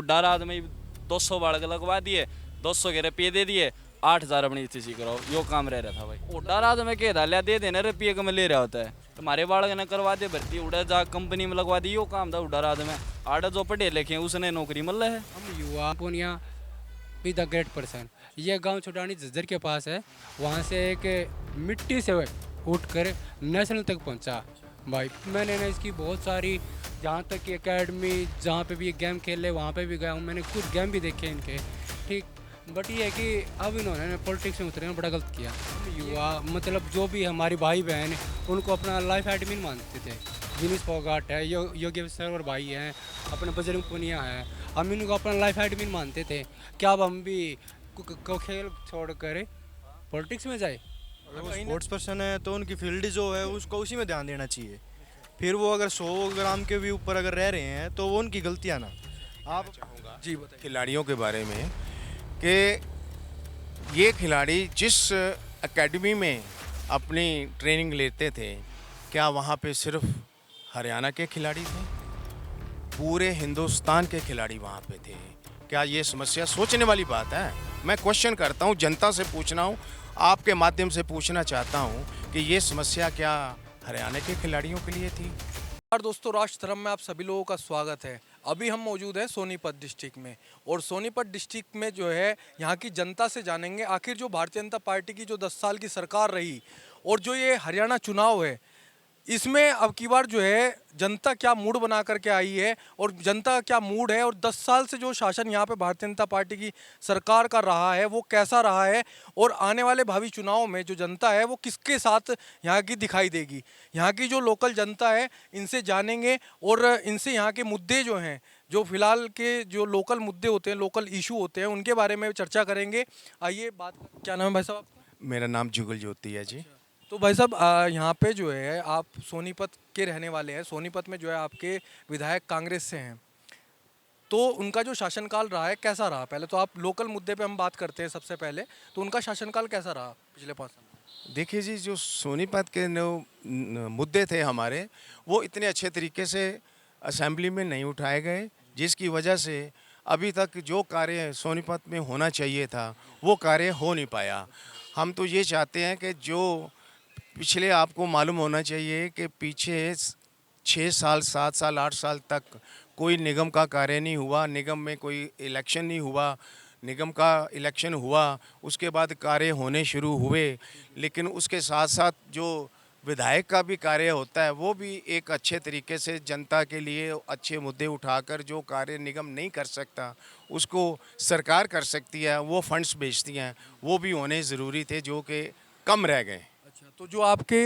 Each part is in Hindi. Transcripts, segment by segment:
बुढ़ा आदमी 200 बालक लगवा दिए, 200 के रुपये दे दिए, 8,000 अपनी स्थिति कराओ, यो काम रह रहा था भाई। बुढ़ा आदमी के डालिया दे देने रुपये कम ले रहा होता है, तुम्हारे बालक ने करवा दे भर्ती, उड़ा जा कंपनी में लगवा दी, यो काम था बुढ़ा आदमी। आड़ा जो पढ़े लिखे उसने नौकरी मिल रहा है। हम युवा Punia be the great person, ये गांव छोटानी झज्जर के पास है। वहाँ से एक मिट्टी से उठ कर नेशनल तक पहुँचा भाई। मैंने ना इसकी बहुत सारी, जहाँ तक कि एकेडमी जहाँ पे भी ये गेम खेल रहे वहाँ पे भी गया हूँ, मैंने कुछ गेम भी देखे इनके, ठीक। बट ये है कि अब इन्होंने पॉलिटिक्स में उतरे बड़ा गलत किया। युवा मतलब जो भी हमारी भाई बहन उनको अपना लाइफ एडमिन मानते थे। विनीश फोगाट है, योगी सर भाई हैं, अपने बजरंग पुनिया है, हम इनको अपना लाइफ एडमिन मानते थे। क्या अब हम भी को खेल छोड़ कर पॉलिटिक्स में जाए? अगर वो स्पोर्ट्स पर्सन है तो उनकी फील्ड जो है उसको उसी में ध्यान देना चाहिए। फिर वो अगर 100 ग्राम के भी ऊपर अगर रह रहे हैं तो वो उनकी गलतियाँ ना। आप जी बताइए खिलाड़ियों के बारे में कि ये खिलाड़ी जिस एकेडमी में अपनी ट्रेनिंग लेते थे, क्या वहाँ पे सिर्फ हरियाणा के खिलाड़ी थे? पूरे हिंदुस्तान के खिलाड़ी वहाँ पे थे। क्या ये समस्या सोचने वाली बात है? मैं क्वेश्चन करता हूँ, जनता से पूछना हूँ, आपके माध्यम से पूछना चाहता हूँ कि ये समस्या क्या हरियाणा के खिलाड़ियों के लिए थी? नमस्कार दोस्तों, राष्ट्र धर्म में आप सभी लोगों का स्वागत है। अभी हम मौजूद हैं सोनीपत डिस्ट्रिक्ट में, और सोनीपत डिस्ट्रिक्ट में जो है यहाँ की जनता से जानेंगे आखिर जो भारतीय जनता पार्टी की जो 10 साल की सरकार रही और जो ये हरियाणा चुनाव है, इसमें अब की बार जो है जनता क्या मूड बना करके आई है और जनता का क्या मूड है, और 10 साल से जो शासन यहाँ पे भारतीय जनता पार्टी की सरकार का रहा है वो कैसा रहा है, और आने वाले भावी चुनाव में जो जनता है वो किसके साथ यहाँ की दिखाई देगी। यहाँ की जो लोकल जनता है इनसे जानेंगे और इनसे यहाँ के मुद्दे जो हैं, जो फिलहाल के जो लोकल मुद्दे होते हैं, लोकल इशू होते हैं, उनके बारे में चर्चा करेंगे। आइए बात, क्या नाम है भाई साहब आपका? मेरा नाम जुगल ज्योति है जी। तो भाई साहब यहाँ पे जो है आप सोनीपत के रहने वाले हैं, सोनीपत में जो है आपके विधायक कांग्रेस से हैं, तो उनका जो शासनकाल रहा है कैसा रहा? पहले तो आप लोकल मुद्दे पे हम बात करते हैं सबसे पहले, तो उनका शासनकाल कैसा रहा पिछले 5 साल? देखिए जी, जो सोनीपत के मुद्दे थे हमारे, वो इतने अच्छे तरीके से असेंबली में नहीं उठाए गए, जिसकी वजह से अभी तक जो कार्य सोनीपत में होना चाहिए था वो कार्य हो नहीं पाया। हम तो ये चाहते हैं कि जो पिछले, आपको मालूम होना चाहिए कि पीछे 6 साल 7 साल 8 साल तक कोई निगम का कार्य नहीं हुआ, निगम में कोई इलेक्शन नहीं हुआ। निगम का इलेक्शन हुआ, उसके बाद कार्य होने शुरू हुए, लेकिन उसके साथ साथ जो विधायक का भी कार्य होता है वो भी एक अच्छे तरीके से जनता के लिए अच्छे मुद्दे उठाकर जो कार्य निगम नहीं कर सकता उसको सरकार कर सकती है, वो फंड्स भेजती हैं, वो भी होने ज़रूरी थे जो कि कम रह गए। अच्छा, तो जो आपके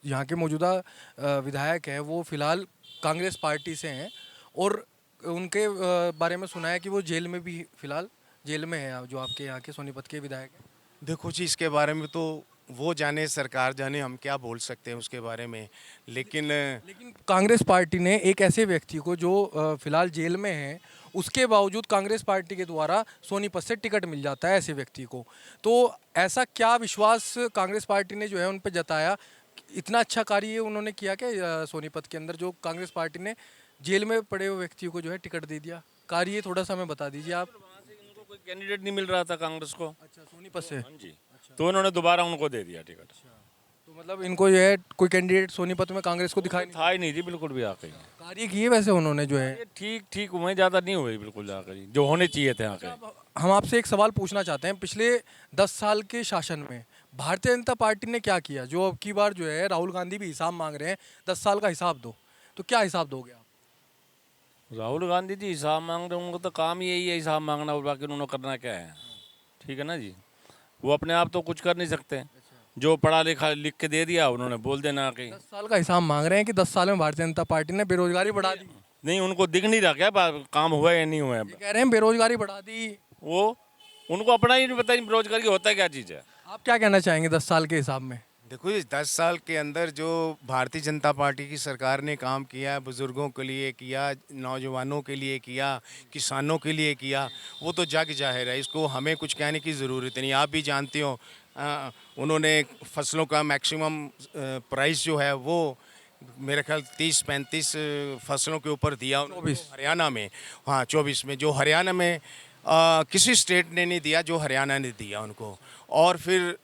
यहाँ के मौजूदा विधायक हैं वो फिलहाल कांग्रेस पार्टी से हैं, और उनके बारे में सुना है कि वो जेल में भी फिलहाल जेल में है, जो आपके यहाँ के सोनीपत के विधायक हैं। देखो जी, इसके बारे में तो वो जाने, सरकार जाने, हम क्या बोल सकते हैं उसके बारे में। लेकिन कांग्रेस पार्टी ने एक ऐसे व्यक्ति को जो फिलहाल जेल में है, उसके बावजूद कांग्रेस पार्टी के द्वारा सोनीपत से टिकट मिल जाता है ऐसे व्यक्ति को। तो ऐसा क्या विश्वास कांग्रेस पार्टी ने जो है उन पर जताया? इतना अच्छा कार्य उन्होंने किया क्या सोनीपत के अंदर, जो कांग्रेस पार्टी ने जेल में पड़े हुए व्यक्तियों को जो है टिकट दे दिया? कार्य थोड़ा सा हमें बता दीजिए आप। उनको कोई कैंडिडेट नहीं मिल रहा था कांग्रेस को। अच्छा, सोनीपत से। हाँ जी, तो उन्होंने दोबारा उनको दे दिया टिकट। तो मतलब इनको जो है कोई कैंडिडेट सोनीपत में कांग्रेस को दिखाई नहीं था ही नहीं जी, बिल्कुल भी आके कार्य किए वैसे उन्होंने जो है। ये ठीक ठीक हुए, ज़्यादा नहीं हुए, बिल्कुल जाकर जो होने चाहिए थे आके। हम आपसे एक सवाल पूछना चाहते हैं, पिछले 10 साल के शासन में भारतीय जनता पार्टी ने क्या किया? जो अब की बार जो है राहुल गांधी भी हिसाब मांग रहे हैं, 10 साल का हिसाब दो, तो क्या हिसाब दोगे आप? राहुल गांधी जी हिसाब मांग रहे हैं, उनको तो काम ही यही है हिसाब मांगना, और बाकी उन्होंने करना क्या है? ठीक है ना जी, वो अपने आप तो कुछ कर नहीं सकते, जो पढ़ा लिखा लिख के दे दिया उन्होंने बोल देना कि 10 साल का हिसाब मांग रहे हैं कि 10 साल में भारतीय जनता पार्टी ने बेरोजगारी बढ़ा दी। नहीं, उनको दिख नहीं रहा क्या काम हुआ या नहीं हुआ है? ये कह रहे हैं बेरोजगारी बढ़ा दी। वो उनको अपना ही नहीं पता, बेरोजगारी होता क्या चीज़ है। आप क्या कहना चाहेंगे 10 साल के हिसाब में? देखो जी, 10 साल के अंदर जो भारतीय जनता पार्टी की सरकार ने काम किया, बुज़ुर्गों के लिए किया, नौजवानों के लिए किया, किसानों के लिए किया, वो तो जग जाहिर है, इसको हमें कुछ कहने की ज़रूरत नहीं। आप भी जानते हो, उन्होंने फसलों का मैक्सिमम प्राइस जो है वो मेरे ख्याल 30-35 फसलों के ऊपर दिया उनको 24 हरियाणा में। हाँ 24 में, जो हरियाणा में किसी स्टेट ने नहीं दिया जो हरियाणा ने दिया उनको। और फिर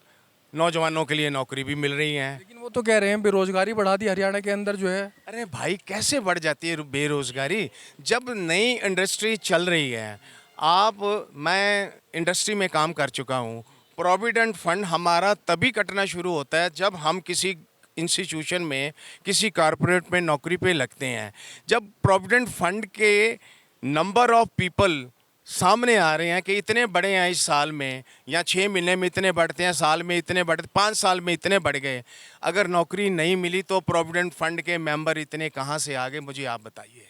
नौजवानों के लिए नौकरी भी मिल रही है। लेकिन वो तो कह रहे हैं बेरोजगारी बढ़ा दी हरियाणा के अंदर जो है। अरे भाई कैसे बढ़ जाती है बेरोजगारी जब नई इंडस्ट्री चल रही है। मैं इंडस्ट्री में काम कर चुका हूँ। प्रोविडेंट फंड हमारा तभी कटना शुरू होता है जब हम किसी इंस्टीट्यूशन में, किसी कॉरपोरेट में नौकरी पे लगते हैं। जब प्रोविडेंट फंड के नंबर ऑफ पीपल सामने आ रहे हैं कि इतने बड़े हैं इस साल में, या 6 महीने में इतने बढ़ते हैं, साल में इतने बढ़ते, 5 साल में इतने बढ़ गए। अगर नौकरी नहीं मिली तो प्रोविडेंट फंड के मेंबर इतने कहाँ से आ गए, मुझे आप बताइए।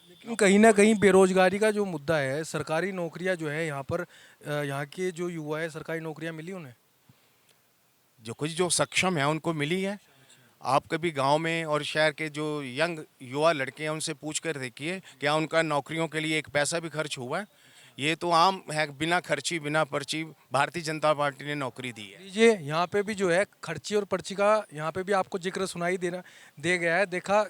लेकिन कहीं ना कहीं बेरोजगारी का जो मुद्दा है, सरकारी नौकरियां जो है यहाँ पर यहाँ के जो युवा है सरकारी नौकरियां मिली उन्हें? जो सक्षम है उनको मिली है। आप कभी गांव में और शहर के जो यंग युवा लड़के हैं उनसे पूछ कर देखिए क्या उनका नौकरियों के लिए एक पैसा भी खर्च हुआ है। ये तो आम है, बिना खर्ची बिना पर्ची भारतीय जनता पार्टी ने नौकरी दी है। लीजिए यहाँ पे भी जो है खर्ची और पर्ची का यहाँ पे भी आपको जिक्र सुनाई दे गया है। देखा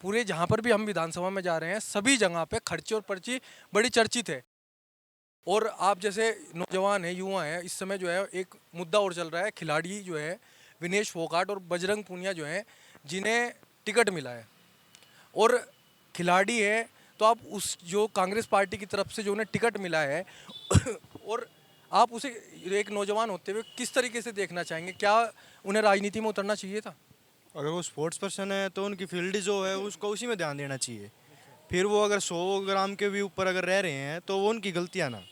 पूरे जहाँ पर भी हम विधानसभा में जा रहे हैं सभी जगह पे खर्ची और पर्ची बड़ी चर्चित है। और आप जैसे नौजवान हैं, युवा हैं, इस समय जो है एक मुद्दा और चल रहा है, खिलाड़ी जो है विनेश फोगाट और बजरंग पूनिया जो हैं जिन्हें टिकट मिला है और खिलाड़ी है, तो आप उस जो कांग्रेस पार्टी की तरफ से जो उन्हें टिकट मिला है और आप उसे एक नौजवान होते हुए किस तरीके से देखना चाहेंगे? क्या उन्हें राजनीति में उतरना चाहिए था? अगर वो स्पोर्ट्स पर्सन है तो उनकी फील्ड जो है उसको उसी में ध्यान देना चाहिए। फिर वो अगर 100 ग्राम के भी ऊपर अगर रह रहे हैं तो वो उनकी गलतियाँ ना।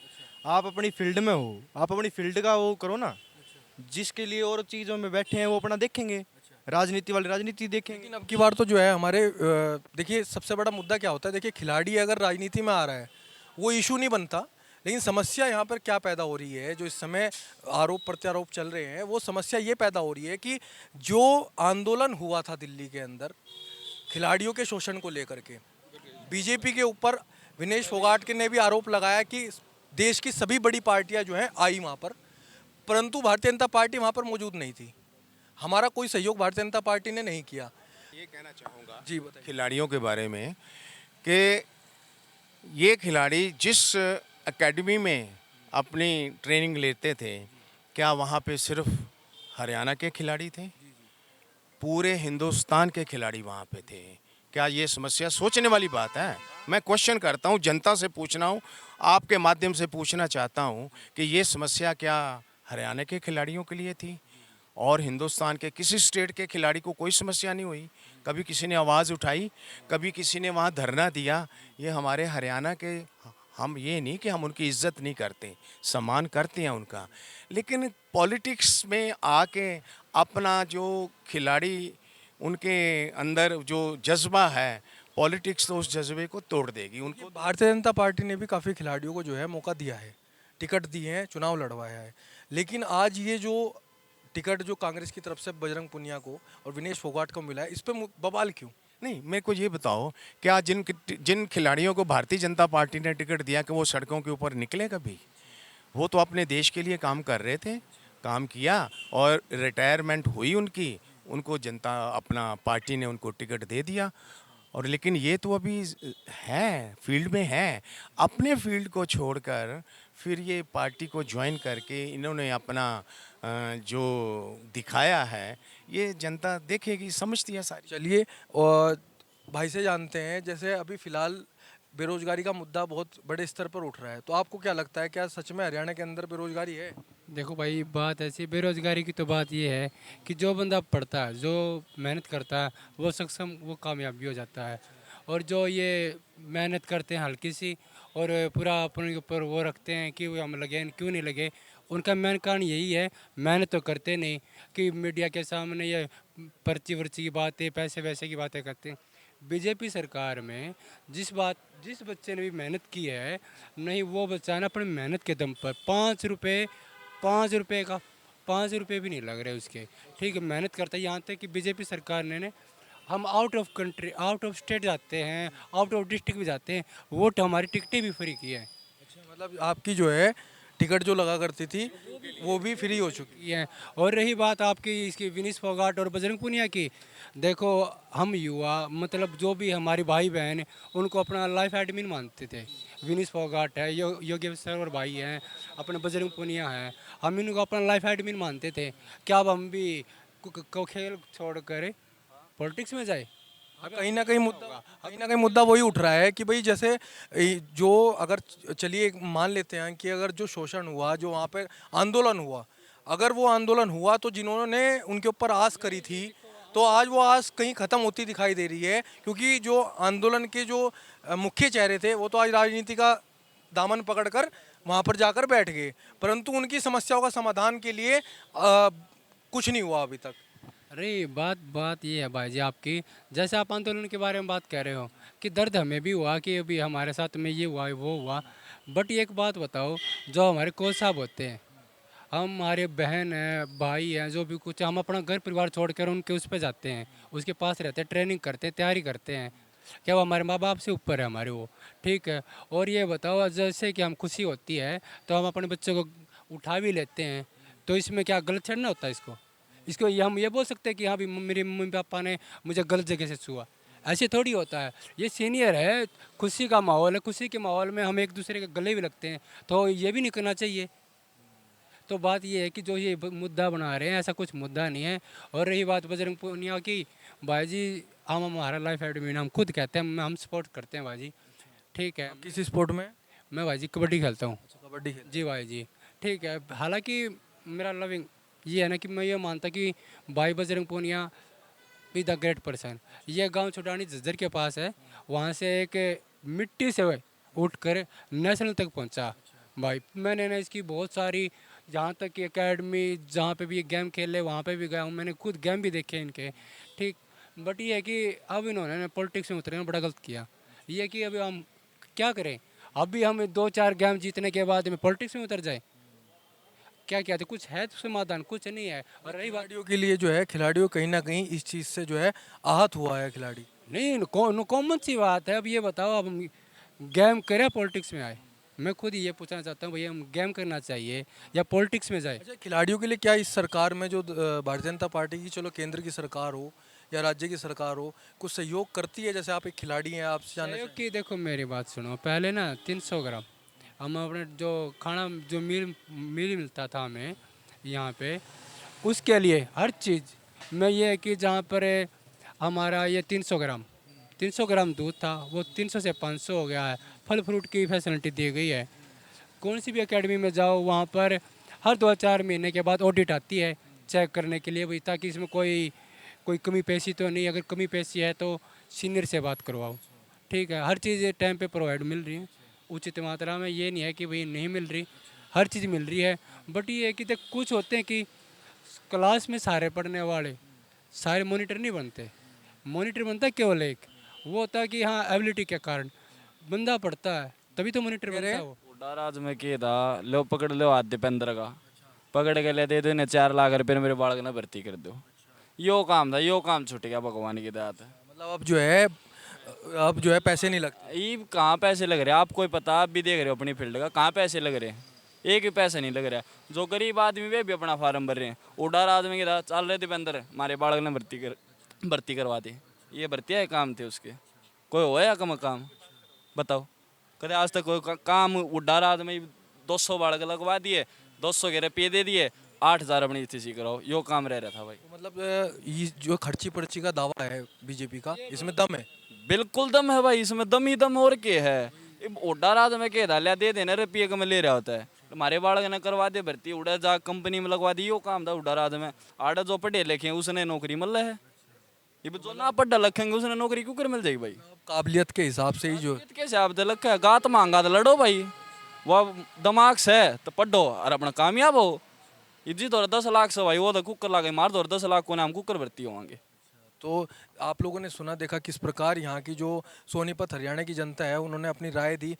आप अपनी फील्ड में हो, आप अपनी फील्ड का वो करो ना। जिसके लिए और चीज़ों में बैठे हैं वो अपना देखेंगे, राजनीति वाले राजनीति देखेंगे। लेकिन अब की बार तो जो है हमारे देखिए सबसे बड़ा मुद्दा क्या होता है, देखिए खिलाड़ी अगर राजनीति में आ रहा है वो इशू नहीं बनता, लेकिन समस्या यहाँ पर क्या पैदा हो रही है, जो इस समय आरोप प्रत्यारोप चल रहे हैं, वो समस्या ये पैदा हो रही है कि जो आंदोलन हुआ था दिल्ली के अंदर खिलाड़ियों के शोषण को लेकर के, बीजेपी के ऊपर विनेश फोगाट के ने भी आरोप लगाया कि देश की सभी बड़ी पार्टियां जो हैं आई वहाँ पर, परंतु भारतीय जनता पार्टी वहाँ पर मौजूद नहीं थी। हमारा कोई सहयोग भारतीय जनता पार्टी ने नहीं किया। ये कहना चाहूँगा जी बताइए। खिलाड़ियों के बारे में कि ये खिलाड़ी जिस एकेडमी में अपनी ट्रेनिंग लेते थे, क्या वहाँ पे सिर्फ हरियाणा के खिलाड़ी थे? पूरे हिंदुस्तान के खिलाड़ी वहाँ पे थे। क्या ये समस्या सोचने वाली बात है? मैं क्वेश्चन करता हूँ, जनता से पूछना हूँ, आपके माध्यम से पूछना चाहता हूँ कि ये समस्या क्या हरियाणा के खिलाड़ियों के लिए थी और हिंदुस्तान के किसी स्टेट के खिलाड़ी को कोई समस्या नहीं हुई? कभी किसी ने आवाज़ उठाई? कभी किसी ने वहाँ धरना दिया? ये हमारे हरियाणा के, हम ये नहीं कि हम उनकी इज्जत नहीं करते, सम्मान करते हैं उनका, लेकिन पॉलिटिक्स में आके अपना जो खिलाड़ी उनके अंदर जो जज्बा है, पॉलिटिक्स तो उस जज्बे को तोड़ देगी उनको। भारतीय जनता पार्टी ने भी काफ़ी खिलाड़ियों को जो है मौका दिया है, टिकट दिए हैं, चुनाव लड़वाया है, लेकिन आज ये जो टिकट जो कांग्रेस की तरफ से बजरंग पुनिया को और विनेश फोगाट को मिला है, इस पर बवाल क्यों? नहीं, मेरे को ये बताओ, क्या जिन खिलाड़ियों को भारतीय जनता पार्टी ने टिकट दिया कि वो सड़कों के ऊपर निकले कभी? वो तो अपने देश के लिए काम कर रहे थे, काम किया और रिटायरमेंट हुई उनकी, उनको जनता अपना पार्टी ने उनको टिकट दे दिया। और लेकिन ये तो अभी है, फील्ड में है, अपने फील्ड को छोड़कर फिर ये पार्टी को ज्वाइन करके इन्होंने अपना जो दिखाया है ये जनता देखेगी, समझती है सारी। चलिए, और भाई से जानते हैं, जैसे अभी फ़िलहाल बेरोजगारी का मुद्दा बहुत बड़े स्तर पर उठ रहा है, तो आपको क्या लगता है, क्या सच में हरियाणा के अंदर बेरोजगारी है? देखो भाई, बात ऐसी बेरोजगारी की तो बात ये है कि जो बंदा पढ़ता है, जो मेहनत करता है, वो सक्षम, वो कामयाब भी हो जाता है। और जो ये मेहनत करते हैं हल्की सी और पूरा अपने ऊपर वो रखते हैं कि वो हम लगे क्यों नहीं लगे, उनका मेन कारण यही है, मेहनत तो करते नहीं, कि मीडिया के सामने ये पर्ची वर्ची की बातें, पैसे वैसे की बातें करते हैं। बीजेपी सरकार में जिस बच्चे ने भी मेहनत की है, नहीं वो बच्चा ना अपनी मेहनत के दम पर 5 रुपये भी नहीं लग रहे उसके, ठीक है, मेहनत करता है। यहाँ तक कि बीजेपी सरकार ने हम out of country, out of state जाते हैं, आउट ऑफ डिस्ट्रिक्ट भी जाते हैं, वोट हमारी टिकटें भी फ्री की है। अच्छा, मतलब आपकी जो है टिकट जो लगा करती थी वो भी फ्री हो चुकी ये है। और रही बात आपकी इसकी विनीश फोगाट और बजरंग पुनिया की, देखो हम युवा मतलब जो भी हमारे भाई बहन उनको अपना लाइफ एडमिन मानते थे। विनीश फोगाट है, योगेश्वर और भाई हैं, अपने बजरंग पुनिया हैं, हम इनको अपना लाइफ एडमिन मानते थे। क्या अब हम भी को खेल छोड़ कर पॉलिटिक्स में जाए? हाँ, कहीं ना कहीं मुद्दा वही उठ रहा है कि भाई जैसे जो अगर चलिए मान लेते हैं कि अगर जो शोषण हुआ, जो वहाँ पे आंदोलन हुआ, अगर वो आंदोलन हुआ तो जिन्होंने उनके ऊपर आस करी थी तो आज वो आस कहीं ख़त्म होती दिखाई दे रही है, क्योंकि जो आंदोलन के जो मुख्य चेहरे थे वो तो आज राजनीति का दामन पकड़कर वहाँ पर जाकर बैठ गए, परंतु उनकी समस्याओं का समाधान के लिए कुछ नहीं हुआ अभी तक। अरे बात बात ये है भाई जी आपकी, जैसे आप आंदोलन के बारे में बात कर रहे हो कि दर्द हमें भी हुआ कि अभी हमारे साथ में ये हुआ वो हुआ, बट एक बात बताओ, जो हमारे कोच साहब होते हैं, हमारे बहन हैं भाई हैं, जो भी कुछ, हम अपना घर परिवार छोड़कर उनके उस पर जाते हैं, उसके पास रहते हैं, ट्रेनिंग करते हैं, तैयारी करते हैं, क्या वो हमारे माँ बाप से ऊपर है हमारे वो? ठीक है। और ये बताओ, जैसे कि हम खुशी होती है तो हम अपने बच्चों को उठा भी लेते हैं, तो इसमें क्या गलत छेड़ना होता है इसको ये हम ये बोल सकते हैं कि हाँ भी मेरे मम्मी पापा ने मुझे गलत जगह से छुआ? ऐसे थोड़ी होता है, ये सीनियर है, खुशी का माहौल है, खुशी के माहौल में हम एक दूसरे के गले भी लगते हैं, तो ये भी नहीं करना चाहिए। तो बात ये है कि जो ये मुद्दा बना रहे हैं ऐसा कुछ मुद्दा नहीं है। और रही बात बजरंग पूनिया की, भाई जी हम हमारा लाइफ एडमिन हम खुद कहते हैं, हम सपोर्ट करते हैं भाई जी। ठीक है। किसी स्पोर्ट में? मैं भाई जी कबड्डी खेलता हूँ। कबड्डी जी भाई जी। ठीक है। हालांकि मेरा लविंग ये है ना कि मैं ये मानता कि भाई बजरंग पूनिया भी द ग्रेट पर्सन। ये गांव छुटानी झज्जर के पास है, वहाँ से एक मिट्टी से उठ कर नेशनल तक पहुँचा भाई। मैंने ना इसकी बहुत सारी, जहाँ तक कि एकेडमी जहाँ पे भी ये गेम खेल रहे वहाँ पे भी गया हूँ, मैंने खुद गेम भी देखे इनके। ठीक। बट ये है कि अब इन्होंने पॉलिटिक्स में उतरने बड़ा गलत किया। ये है कि अभी हम क्या करें, अभी हम 2-4 गेम जीतने के बाद में पॉलिटिक्स में उतर जाए? क्या क्या थे, कुछ है तो समाधान? कुछ नहीं है। और रही बात, खिलाड़ियों के लिए जो है, खिलाड़ियों कहीं ना कहीं इस चीज़ से जो है आहत हुआ है खिलाड़ी। नहीं कॉमन सी बात है। अब ये बताओ, अब हम गेम करें पॉलिटिक्स में आए? मैं खुद ये पूछना चाहता हूँ, भैया हम गेम करना चाहिए या पॉलिटिक्स में जाए? अच्छा, खिलाड़ियों के लिए क्या इस सरकार में जो भारतीय जनता पार्टी की, चलो केंद्र की सरकार हो या राज्य की सरकार हो, कुछ सहयोग करती है? जैसे आप एक खिलाड़ी हैं, आपसे जानना सहयोग की देखो मेरी बात सुनो, पहले ना 300 ग्राम हम अपने जो खाना जो मील मिलता था हमें यहाँ पे, उसके लिए हर चीज़ में ये है कि जहाँ पर हमारा ये 300 ग्राम दूध था वो 300 से 500 हो गया है। फल फ्रूट की फैसिलिटी दी गई है। कौन सी भी एकेडमी में जाओ वहाँ पर हर 2-4 महीने के बाद ऑडिट आती है चेक करने के लिए भाई, ताकि इसमें कोई कमी पेशी तो नहीं, अगर कमी पेशी है तो सीनियर से बात करवाओ। ठीक है। हर चीज़ टाइम पे प्रोवाइड मिल रही है उचित मात्रा में, ये नहीं है कि भाई नहीं मिल रही, हर चीज़ मिल रही है। बट ये है कि देख कुछ होते हैं कि क्लास में सारे पढ़ने वाले सारे मॉनिटर नहीं बनते। मॉनिटर बनता है केवल एक, वो होता है कि हाँ एबिलिटी के कारण बंदा पढ़ता है तभी तो मॉनिटर बनता है वो। राज में किया था, लो पकड़ लो हाथ दीपेंद्र का, पकड़ के ले दे दो इन्हें 4 लाख रुपये, मेरे बालक ने भर्ती कर दो। यो काम था, यो काम छूट गया भगवान की दया से। मतलब अब जो है पैसे नहीं लगते। ये कहाँ पैसे लग रहे हैं? आप कोई पता, आप भी देख रहे हो अपनी फील्ड का, कहाँ पैसे लग रहे हैं? एक भी पैसा नहीं लग रहा है। जो गरीब आदमी वे भी अपना फार्म भर रहे हैं। उड़ार आदमी की था, चल रहे दीपेंद्र हमारे बालक ने भर्ती करवा दी। ये भर्ती है काम थे उसके, कोई हो या कम काम बताओ? कदे आज तक कोई काम उड़ार आदमी 200 बालक लगवा दिए, 200 के रुपये दे दिए, 8000 अपनी स्थिति कराओ, यो काम रह रहा था भाई। तो मतलब ये जो खर्ची पर्ची का दावा है बीजेपी का, इसमें दम है? बिल्कुल दम है भाई, इसमें दम ही दम और के है। ओडा रात में के डालिया दे देना रुपये कम ले रहा होता है। हमारे बालक ने करवा दे भर्ती, उड़ा जा कंपनी में लगवा दी, यो काम था उड़ा रात में। आड़ा जो पढ़े लिखे उसने नौकरी मिल रहा है, ये जो ना पढ़ा लिखेंगे उसने नौकरी क्यों कर मिल जाएगी भाई? काबिलियत के हिसाब से ही जो के हिसाब से लखा है, गात मांगा तो लड़ो भाई, वह दिमाग से है तो पढ़ो और अपना कामयाब हो। इजी तो 10 लाख से भाई वो तो कुकर लागे मार दो, 10 लाख को नाम कुकर भर्ती होंगे। तो आप लोगों ने सुना देखा किस प्रकार यहाँ की जो सोनीपत हरियाणा की जनता है उन्होंने अपनी राय दी।